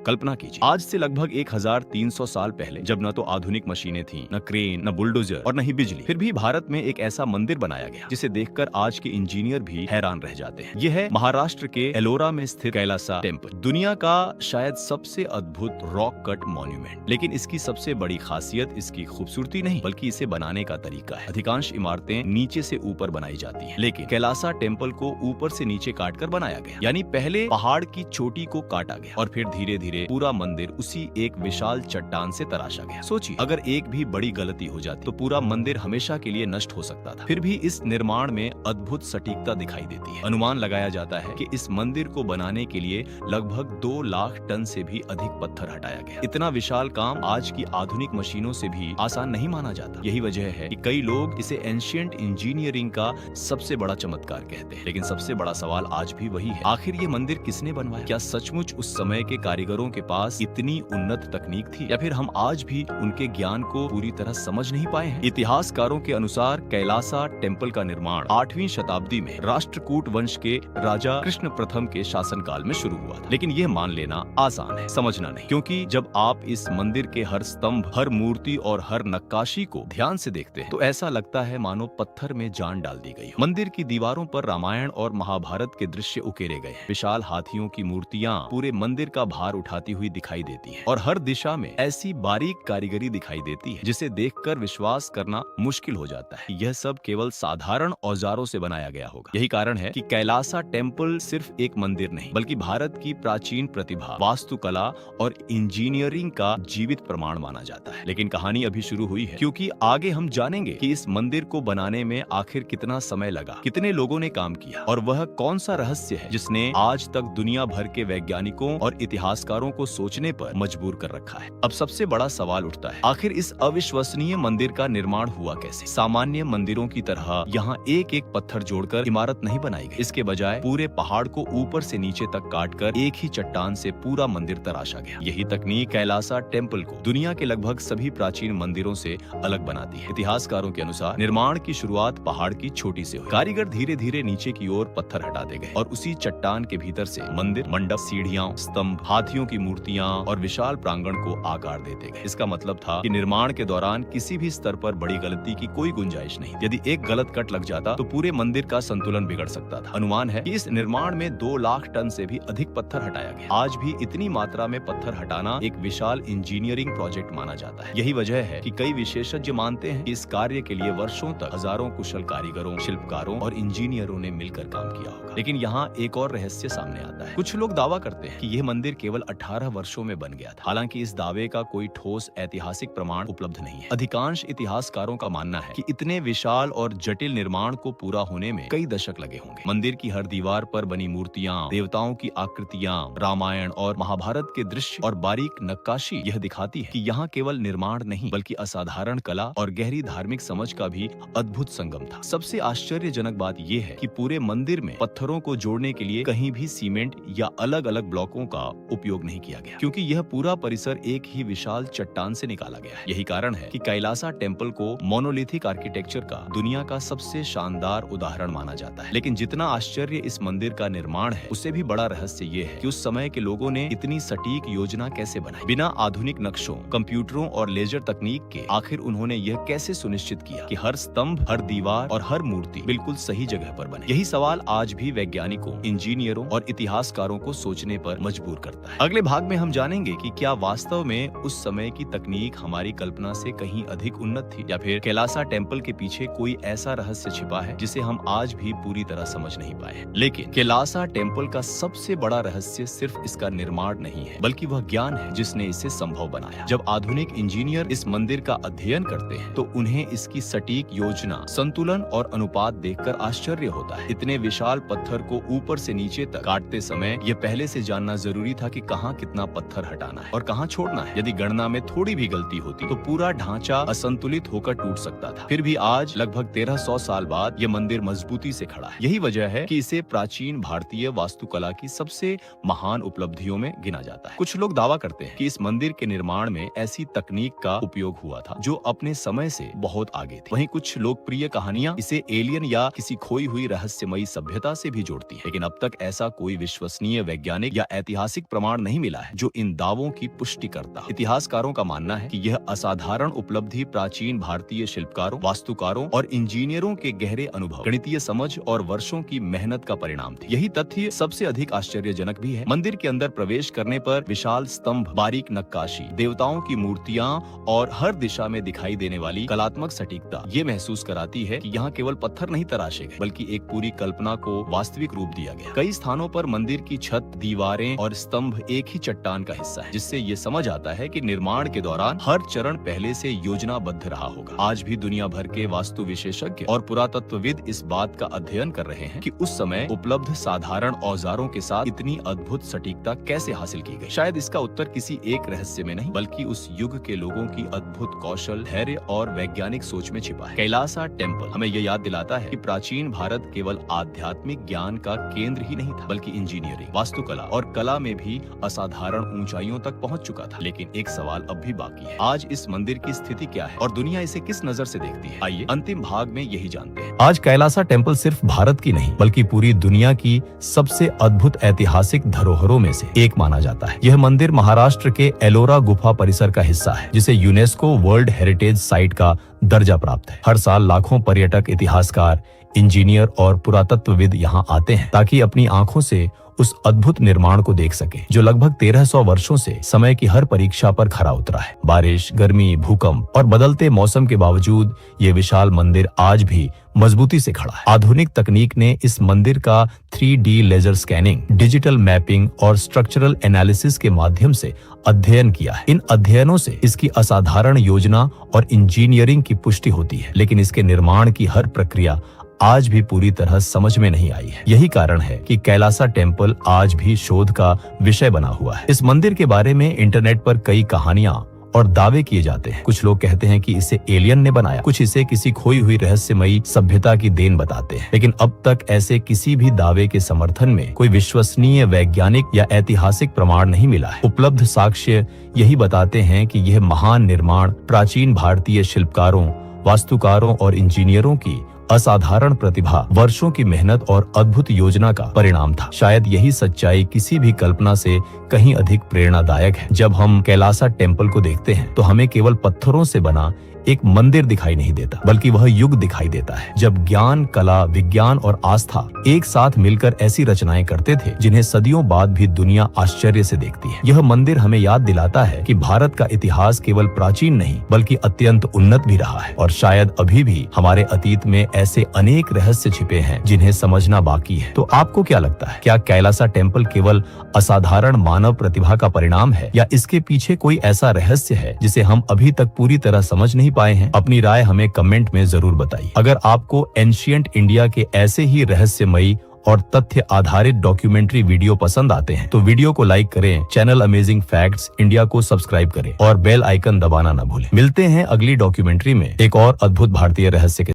कल्पना कीजिए, आज से लगभग 1300 साल पहले, जब न तो आधुनिक मशीनें थीं, न क्रेन, न बुलडोजर और न ही बिजली, फिर भी भारत में एक ऐसा मंदिर बनाया गया जिसे देखकर आज के इंजीनियर भी हैरान रह जाते हैं। यह है महाराष्ट्र के एलोरा में स्थित कैलासा टेम्पल, दुनिया का शायद सबसे अद्भुत रॉक कट मॉन्यूमेंट। लेकिन इसकी सबसे बड़ी खासियत इसकी खूबसूरती नहीं, बल्कि इसे बनाने का तरीका है। अधिकांश इमारतें नीचे से ऊपर बनाई जाती हैं, लेकिन कैलासा टेम्पल को ऊपर से नीचे काटकर बनाया गया। यानी पहले पहाड़ की चोटी को काटा गया और फिर धीरे धीरे पूरा मंदिर उसी एक विशाल चट्टान से तराशा गया। सोचिए, अगर एक भी बड़ी गलती हो जाती तो पूरा मंदिर हमेशा के लिए नष्ट हो सकता था। फिर भी इस निर्माण में अद्भुत सटीकता दिखाई देती है। अनुमान लगाया जाता है कि इस मंदिर को बनाने के लिए लगभग 2 लाख टन से भी अधिक पत्थर हटाया गया। इतना विशाल काम आज की आधुनिक मशीनों से भी आसान नहीं माना जाता। यही वजह है कि कई लोग इसे एंशिएंट इंजीनियरिंग का सबसे बड़ा चमत्कार कहते हैं। लेकिन सबसे बड़ा सवाल आज भी वही है, आखिर ये मंदिर किसने बनवाया? क्या सचमुच उस समय के कारीगरों के पास इतनी उन्नत तकनीक थी, या फिर हम आज भी उनके ज्ञान को पूरी तरह समझ नहीं पाए हैं? इतिहासकारों के अनुसार कैलासा टेम्पल का निर्माण 8वीं शताब्दी में राष्ट्रकूट वंश के राजा कृष्ण प्रथम के शासनकाल में शुरू हुआ था। लेकिन यह मान लेना आसान है, समझना नहीं, क्योंकि जब आप इस मंदिर के हर स्तंभ, हर मूर्ति और हर नक्काशी को ध्यान से देखते हैं तो ऐसा लगता है मानो पत्थर में जान डाल दी गई हो। मंदिर की दीवारों पर रामायण और महाभारत के दृश्य उकेरे गए हैं। विशाल हाथियों की मूर्तियां पूरे मंदिर का भार उठाती हुई दिखाई देती हैं और हर दिशा में ऐसी बारीक कारीगरी दिखाई देती है जिसे देखकर विश्वास करना मुश्किल हो जाता है। यह सब केवल साधारण औजारों से बनाया गया होगा। यही कारण है कि कैलासा टेम्पल सिर्फ एक मंदिर नहीं, बल्कि भारत की प्राचीन प्रतिभा, वास्तुकला और इंजीनियरिंग का जीवित प्रमाण माना जाता है। लेकिन कहानी अभी शुरू हुई है, क्योंकि आगे हम जानेंगे कि इस मंदिर को बनाने में आखिर कितना समय लगा, कितने लोगों ने काम किया और वह कौन सा रहस्य है जिसने आज तक दुनिया भर के वैज्ञानिकों और इतिहासकारों को सोचने पर मजबूर कर रखा है। अब सबसे बड़ा सवाल उठता है, आखिर इस अविश्वसनीय मंदिर का निर्माण हुआ कैसे? सामान्य मंदिरों की तरह यहाँ एक एक पत्थर जोड़कर इमारत नहीं बनाई गई। इसके बजाय पूरे पहाड़ को ऊपर से नीचे तक काटकर एक ही चट्टान से पूरा मंदिर तराशा गया। यही तकनीक कैलासा टेम्पल को दुनिया के लगभग सभी प्राचीन मंदिरों से अलग बनाती है। इतिहासकारों के अनुसार निर्माण की शुरुआत पहाड़ की छोटी से हुई। कारीगर धीरे धीरे नीचे की ओर पत्थर हटाते गए और उसी चट्टान के भीतर से मंदिर, मंडप, सीढ़ियां, स्तंभ, हाथियों की मूर्तियां और विशाल प्रांगण को आकार देते गए। इसका मतलब था कि निर्माण के दौरान किसी भी स्तर पर बड़ी गलती की कोई गुंजाइश नहीं। यदि एक गलत कट लग जाता तो पूरे मंदिर का संतुलन बिगड़ सकता था। अनुमान है कि इस निर्माण में 2 लाख टन से भी अधिक पत्थर हटाया गया। आज भी इतनी मात्रा में पत्थर हटाना एक विशाल इंजीनियरिंग प्रोजेक्ट माना जाता है। यही वजह है कि कई विशेषज्ञ मानते हैं कि इस कार्य के लिए वर्षों तक हजारों कुशल कारीगरों, शिल्पकारों और इंजीनियरों ने मिलकर काम किया होगा। लेकिन यहाँ एक और रहस्य सामने आता है। कुछ लोग दावा करते हैं कि यह मंदिर केवल 18 वर्षों में बन गया था। हालांकि इस दावे का कोई ठोस ऐतिहासिक प्रमाण उपलब्ध नहीं है। अधिकांश इतिहासकारों का मानना है कि इतने विशाल और जटिल निर्माण को पूरा होने में कई दशक लगे होंगे। मंदिर की हर दीवार पर बनी मूर्तियां, देवताओं की आकृतियां, रामायण और महाभारत के दृश्य और बारीक नक्काशी यह दिखाती है कि यहाँ केवल निर्माण नहीं, बल्कि असाधारण कला और गहरी धार्मिक समझ का भी अद्भुत संगम था। सबसे आश्चर्यजनक बात यह है कि पूरे मंदिर में पत्थरों को जोड़ने के लिए कहीं भी सीमेंट या अलग अलग ब्लॉकों का उपयोग नहीं किया गया, क्योंकि यह पूरा परिसर एक ही विशाल चट्टान से निकाला गया है। यही कारण है कि कैलासा टेम्पल को मोनोलिथिक आर्किटेक्चर का दुनिया का सबसे शानदार उदाहरण माना जाता है। लेकिन जितना आश्चर्य इस मंदिर का निर्माण है, उससे भी बड़ा रहस्य ये है कि उस समय के लोगों ने इतनी सटीक योजना कैसे बनाई। बिना आधुनिक नक्शों, कंप्यूटरों और लेजर तकनीक के आखिर उन्होंने यह कैसे सुनिश्चित किया कि हर स्तंभ, हर दीवार और हर मूर्ति बिल्कुल सही जगह पर बने। यही सवाल आज भी वैज्ञानिकों, इंजीनियरों और इतिहासकारों को सोचने पर मजबूर करता है। अगले भाग में हम जानेंगे कि क्या वास्तव में उस समय की तकनीक हमारी कल्पना से कहीं अधिक उन्नत थी, या फिर कैलासा टेम्पल के पीछे कोई ऐसा रहस्य छिपा है जिसे हम आज भी पूरी तरह समझ नहीं पाए। लेकिन कैलासा टेम्पल का सबसे बड़ा रहस्य सिर्फ इसका निर्माण नहीं है, बल्कि वह ज्ञान है जिसने इसे संभव बनाया। जब आधुनिक इंजीनियर इस मंदिर का अध्ययन करते हैं तो उन्हें इसकी सटीक योजना, संतुलन और अनुपात देखकर आश्चर्य होता है। इतने विशाल पत्थर को ऊपर से नीचे तक काटते समय यह पहले से जानना जरूरी था कि कहाँ कितना पत्थर हटाना है और कहाँ छोड़ना है। यदि गणना में थोड़ी भी गलती होती तो पूरा ढांचा असंतुलित होकर टूट सकता था। फिर भी आज लगभग 1300 साल बाद यह मंदिर मजबूती से खड़ा है। यही वजह है कि इसे प्राचीन भारतीय वास्तुकला की सबसे महान उपलब्धियों में गिना जाता है। कुछ लोग दावा करते हैं कि इस मंदिर के निर्माण में ऐसी तकनीक का उपयोग हुआ था जो अपने समय से बहुत आगे थी। वहीं कुछ लोकप्रिय कहानियां इसे एलियन या किसी खोई हुई रहस्यमयी सभ्यता से भी जोड़ती है। लेकिन अब तक ऐसा कोई विश्वसनीय वैज्ञानिक या ऐतिहासिक प्रमाण नहीं नहीं मिला है जो इन दावों की पुष्टि करता। इतिहासकारों का मानना है कि यह असाधारण उपलब्धि प्राचीन भारतीय शिल्पकारों, वास्तुकारों और इंजीनियरों के गहरे अनुभव, गणितीय समझ और वर्षों की मेहनत का परिणाम थी। यही तथ्य सबसे अधिक आश्चर्यजनक भी है। मंदिर के अंदर प्रवेश करने पर विशाल स्तंभ, बारीक नक्काशी, देवताओं की मूर्तियां और हर दिशा में दिखाई देने वाली कलात्मक सटीकता ये महसूस कराती है कि यहाँ केवल पत्थर नहीं तराशे गए बल्कि एक पूरी कल्पना को वास्तविक रूप दिया गया। कई स्थानों पर मंदिर की छत, दीवारें और स्तंभ एक ही चट्टान का हिस्सा है, जिससे ये समझ आता है कि निर्माण के दौरान हर चरण पहले से योजनाबद्ध रहा होगा। आज भी दुनिया भर के वास्तु विशेषज्ञ और पुरातत्वविद इस बात का अध्ययन कर रहे हैं कि उस समय उपलब्ध साधारण औजारों के साथ इतनी अद्भुत सटीकता कैसे हासिल की गई। शायद इसका उत्तर किसी एक रहस्य में नहीं बल्कि उस युग के लोगों की अद्भुत कौशल, धैर्य और वैज्ञानिक सोच में छिपा है। कैलासा टेम्पल हमें यह याद दिलाता है कि प्राचीन भारत केवल आध्यात्मिक ज्ञान का केंद्र ही नहीं था बल्कि इंजीनियरिंग, वास्तुकला और कला में भी असाधारण ऊंचाइयों तक पहुंच चुका था। लेकिन एक सवाल अब भी बाकी है, आज इस मंदिर की स्थिति क्या है और दुनिया इसे किस नजर से देखती है? आइए अंतिम भाग में यही जानते हैं। आज कैलासा टेम्पल सिर्फ भारत की नहीं बल्कि पूरी दुनिया की सबसे अद्भुत ऐतिहासिक धरोहरों में से एक माना जाता है। यह मंदिर महाराष्ट्र के एलोरा गुफा परिसर का हिस्सा है, जिसे यूनेस्को वर्ल्ड हेरिटेज साइट का दर्जा प्राप्त है। हर साल लाखों पर्यटक, इतिहासकार, इंजीनियर और पुरातत्वविद यहाँ आते हैं ताकि अपनी आंखों से उस अद्भुत निर्माण को देख सके जो लगभग 1300 वर्षों से समय की हर परीक्षा पर खरा उतरा है। बारिश, गर्मी, भूकंप और बदलते मौसम के बावजूद ये विशाल मंदिर आज भी मजबूती से खड़ा है। आधुनिक तकनीक ने इस मंदिर का 3D laser scanning, digital mapping और स्ट्रक्चरल एनालिसिस के माध्यम से अध्ययन किया है। इन अध्ययनों से इसकी असाधारण योजना और इंजीनियरिंग की पुष्टि होती है, लेकिन इसके निर्माण की हर प्रक्रिया आज भी पूरी तरह समझ में नहीं आई है। यही कारण है कि कैलासा टेम्पल आज भी शोध का विषय बना हुआ है। इस मंदिर के बारे में इंटरनेट पर कई कहानियां और दावे किए जाते हैं। कुछ लोग कहते हैं कि इसे एलियन ने बनाया, कुछ इसे किसी खोई हुई रहस्यमयी सभ्यता की देन बताते हैं। लेकिन अब तक ऐसे किसी भी दावे के समर्थन में कोई विश्वसनीय वैज्ञानिक या ऐतिहासिक प्रमाण नहीं मिला है। उपलब्ध साक्ष्य यही बताते हैं कि यह महान निर्माण प्राचीन भारतीय शिल्पकारों, वास्तुकारों और इंजीनियरों की असाधारण प्रतिभा, वर्षों की मेहनत और अद्भुत योजना का परिणाम था। शायद यही सच्चाई किसी भी कल्पना से कहीं अधिक प्रेरणादायक है। जब हम कैलासा टेम्पल को देखते हैं तो हमें केवल पत्थरों से बना एक मंदिर दिखाई नहीं देता बल्कि वह युग दिखाई देता है जब ज्ञान, कला, विज्ञान और आस्था एक साथ मिलकर ऐसी रचनाएं करते थे जिन्हें सदियों बाद भी दुनिया आश्चर्य से देखती है। यह मंदिर हमें याद दिलाता है कि भारत का इतिहास केवल प्राचीन नहीं बल्कि अत्यंत उन्नत भी रहा है और शायद अभी भी हमारे अतीत में ऐसे अनेक रहस्य छिपे हैं जिन्हें समझना बाकी है। तो आपको क्या लगता है, क्या कैलासा टेम्पल केवल असाधारण मानव प्रतिभा का परिणाम है या इसके पीछे कोई ऐसा रहस्य है जिसे हम अभी तक पूरी तरह समझ नहीं पाए हैं? अपनी राय हमें कमेंट में जरूर बताइए। अगर आपको एंशिएंट इंडिया के ऐसे ही रहस्यमयी और तथ्य आधारित डॉक्यूमेंट्री वीडियो पसंद आते हैं तो वीडियो को लाइक करें, चैनल अमेजिंग फैक्ट्स इंडिया को सब्सक्राइब करें और बेल आइकन दबाना न भूलें। मिलते हैं अगली डॉक्यूमेंट्री में एक और अद्भुत भारतीय रहस्य के